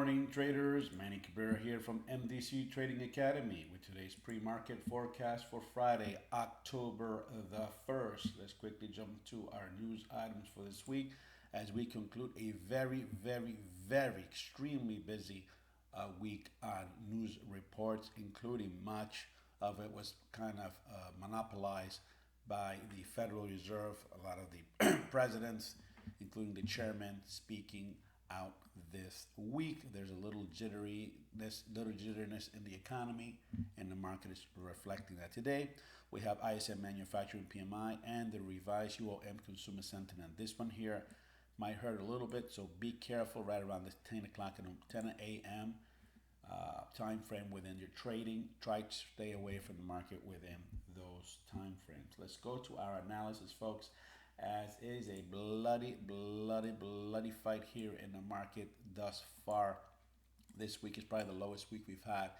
morning, traders. Manny Cabrera here from MDC Trading Academy with today's pre-market forecast for Friday, October the 1st. Let's quickly jump to our news items for this week as we conclude a very extremely busy week on news reports, including much of it was kind of monopolized by the Federal Reserve. A lot of the presidents, including the chairman, speaking out this week. There's a little jitteriness in the economy, and the market is reflecting that today. We have ISM manufacturing PMI and the revised UOM consumer sentiment. This one here might hurt a little bit, so be careful right around this 10 o'clock and 10 a.m. Time frame within your trading. Try to stay away from the market within those time frames. Let's go to our analysis, folks, as is a bloody fight here in the market thus far. This week is probably the lowest week we've had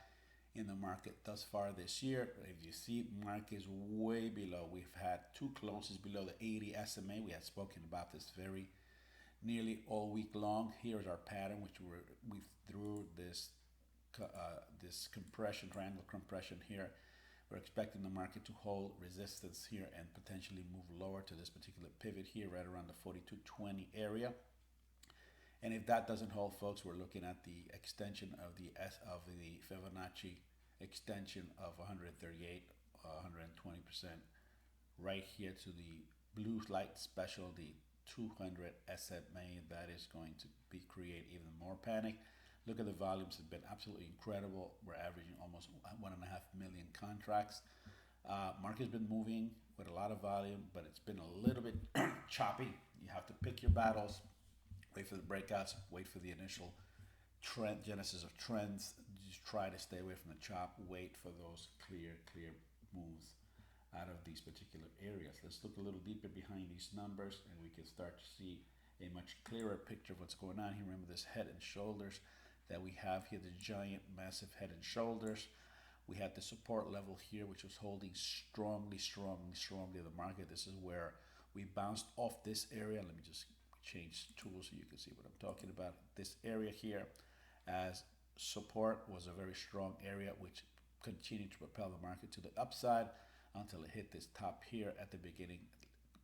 in the market thus far this year. If you see, market is way below. We've had two closes below the 80 SMA. We had spoken about this very nearly all week long. Here's our pattern, which we threw this this compression, triangle compression here. We're expecting the market to hold resistance here and potentially move lower to this particular pivot here, right around the 42.20 area. And if that doesn't hold, folks, we're looking at the extension of the Fibonacci extension of 138, 120%, right here to the blue light special, the 200 SMA. That is going to create even more panic. Look at the volumes, have been absolutely incredible. We're averaging almost 1.5 million contracts. Market's been moving with a lot of volume, but it's been a little bit choppy. You have to pick your battles, wait for the breakouts, wait for the initial trend, genesis of trends. Just try to stay away from the chop, wait for those clear moves out of these particular areas. Let's look a little deeper behind these numbers and we can start to see a much clearer picture of what's going on here. Remember this head and shoulders that we have here, the giant, massive head and shoulders. We had the support level here, which was holding strongly the market. This is where we bounced off this area. Let me just change tools so you can see what I'm talking about. This area here as support was a very strong area, which continued to propel the market to the upside until it hit this top here at the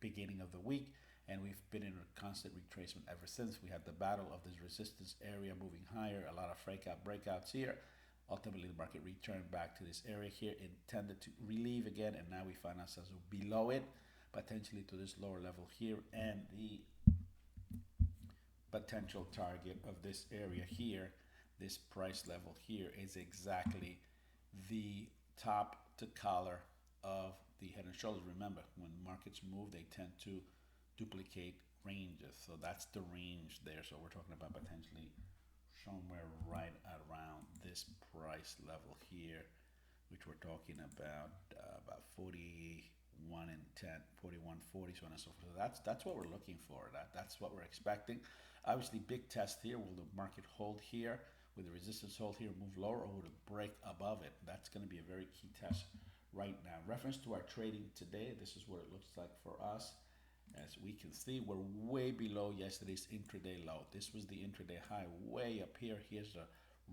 beginning of the week. And we've been in a constant retracement ever since. We had the battle of this resistance area moving higher, a lot of breakouts here. Ultimately, the market returned back to this area here, intended to relieve again, and now we find ourselves below it, potentially to this lower level here, and the potential target of this area here, this price level here, is exactly the top to collar of the head and shoulders. Remember, when markets move, they tend to duplicate ranges, so that's the range there. So we're talking about potentially somewhere right around this price level here, which we're talking about 41 and 10, 41.40, so on and so forth. So that's what we're looking for. That's what we're expecting. Obviously, big test here. Will the market hold here? Will the resistance hold here, move lower, or will it break above it? That's going to be a very key test right now. Reference to our trading today, this is what it looks like for us. As we can see, we're way below yesterday's intraday low. This was the intraday high way up here. Here's a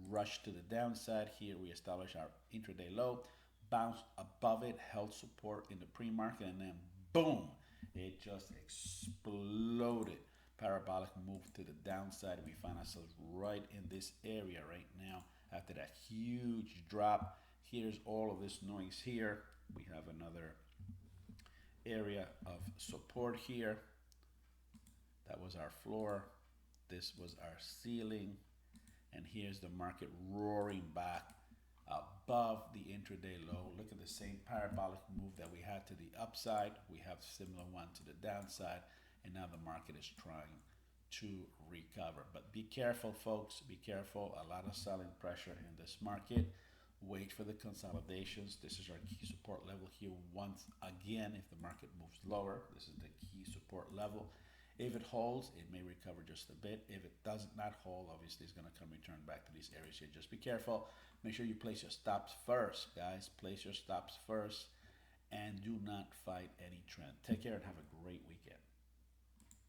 rush to the downside. Here we establish our intraday low, bounced above it, held support in the pre-market, and then boom, it just exploded. Parabolic move to the downside. We find ourselves right in this area right now after that huge drop. Here's all of this noise here. We have another area of support here. That was our floor. This was our ceiling. And here's the market roaring back above the intraday low. Look at the same parabolic move that we had to the upside. We have a similar one to the downside. And now the market is trying to recover. But be careful, folks. Be careful. A lot of selling pressure in this market. Wait for the consolidations. This is our key support level here. Once again, if the market moves lower, this is the key support level. If it holds, it may recover just a bit. If it does not hold, obviously it's going to return back to these areas here. Just be careful. Make sure you place your stops first, guys. Place your stops first and do not fight any trend. Take care and have a great weekend.